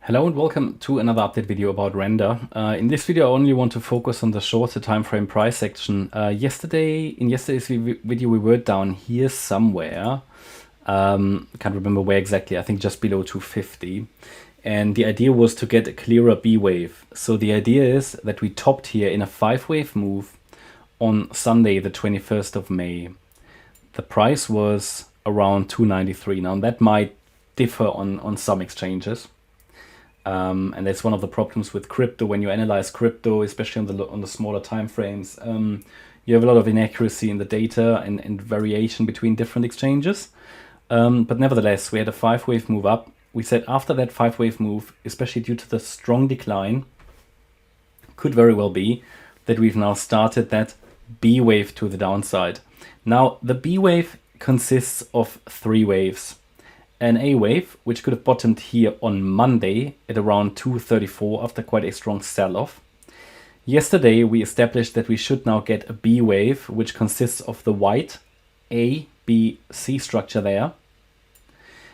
Hello and welcome to another update video about Render. In this video I only want to focus on the shorter time frame price action. In yesterday's video we were down here somewhere. Can't remember where exactly, I think just below 250. And the idea was to get a clearer B wave. So the idea is that we topped here in a 5-wave move on Sunday the 21st of May. The price was around 293. Now that might differ on some exchanges. And that's one of the problems with crypto. When you analyze crypto, especially on the smaller time frames, you have a lot of inaccuracy in the data and variation between different exchanges. But nevertheless, we had a 5-wave move up. We said after that 5-wave move, especially due to the strong decline, could very well be that we've now started that B wave to the downside. Now, the B wave consists of 3 waves. An A wave, which could have bottomed here on Monday at around 234 after quite a strong sell-off. Yesterday, we established that we should now get a B wave, which consists of the white A, B, C structure there.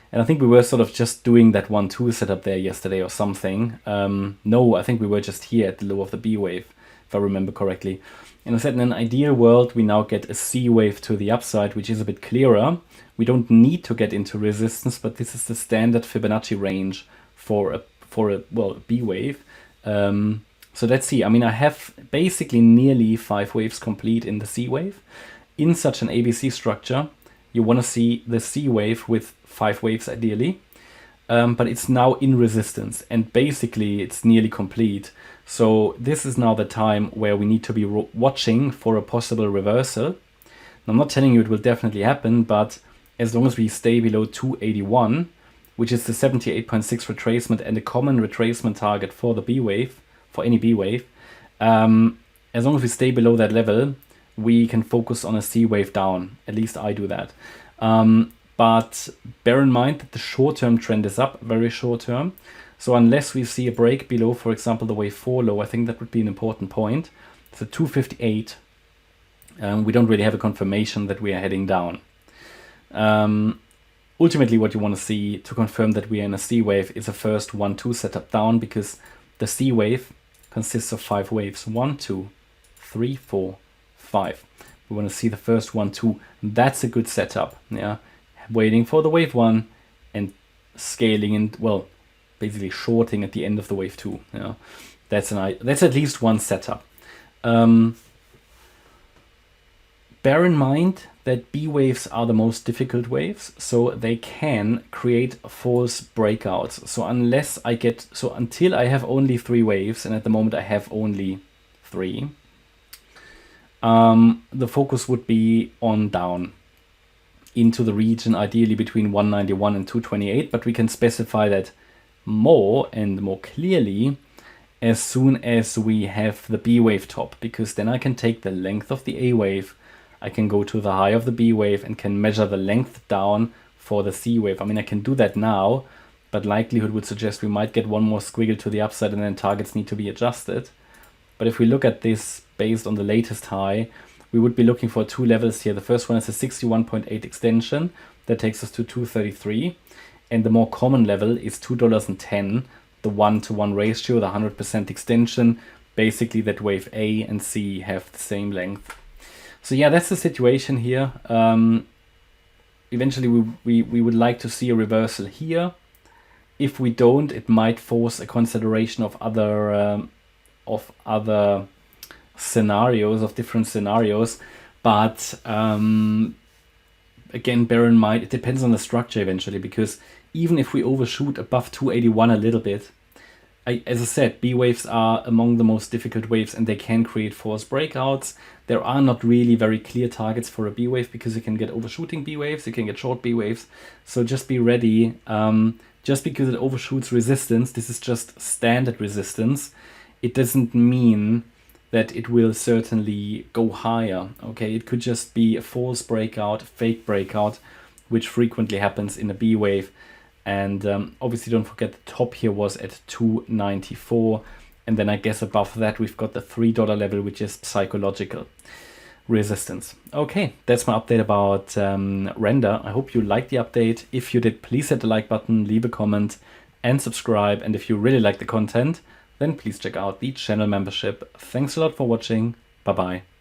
And I think we were sort of just doing that 1-2 setup there yesterday or something. No, I think we were just here at the low of the B wave, if I remember correctly. And I said in an ideal world, we now get a C wave to the upside, which is a bit clearer. We don't need to get into resistance, but this is the standard Fibonacci range for a B wave. So let's see. I mean, I have basically nearly 5 waves complete in the C wave. In such an ABC structure, you want to see the C wave with 5 waves ideally. But it's now in resistance and basically it's nearly complete. So this is now the time where we need to be watching for a possible reversal. Now, I'm not telling you it will definitely happen, but as long as we stay below 281, which is the 78.6 retracement and a common retracement target for the B wave, for any B wave, as long as we stay below that level, we can focus on a C wave down. At least I do that. But bear in mind that the short-term trend is up, very short-term. So unless we see a break below, for example, the wave 4 low, I think that would be an important point. So 258, we don't really have a confirmation that we are heading down. Ultimately, what you want to see to confirm that we are in a C wave is a first 1-2 setup down, because the C wave consists of 5 waves. 1, 2, 3, 4, 5. We want to see the first 1-2. That's a good setup. Yeah. Waiting for the wave 1 and scaling and, well, basically shorting at the end of the wave 2. Yeah, that's at least one setup. Bear in mind that B waves are the most difficult waves, so they can create false breakouts. So until I have only 3 waves, and at the moment I have only 3, the focus would be on down into the region, ideally between 191 and 228, but we can specify that more and more clearly as soon as we have the B wave top, because then I can take the length of the A wave, I can go to the high of the B wave and can measure the length down for the C wave. I mean, I can do that now, but likelihood would suggest we might get one more squiggle to the upside and then targets need to be adjusted. But if we look at this based on the latest high, we would be looking for 2 levels here. The first one is a 61.8 extension that takes us to 233. And the more common level is $2.10, the 1-to-1 ratio, the 100% extension. Basically that wave A and C have the same length. So yeah, that's the situation here. Eventually we would like to see a reversal here. If we don't, it might force a consideration of other scenarios, of different scenarios, but again, bear in mind it depends on the structure eventually, because even if we overshoot above 281 a little bit, as I said, B waves are among the most difficult waves and they can create false breakouts. There are not really very clear targets for a B wave, because you can get overshooting B waves, you can get short B waves, so just be ready. Just because it overshoots resistance, this is just standard resistance, it doesn't mean that it will certainly go higher. Okay, it could just be a false breakout, fake breakout, which frequently happens in a B wave. And obviously don't forget the top here was at 294, and then I guess above that we've got the $3 level, which is psychological resistance. Okay, that's my update about Render. I hope you liked the update. If you did, please hit the like button, leave a comment, and subscribe. And if you really like the content, then please check out the channel membership. Thanks a lot for watching. Bye bye.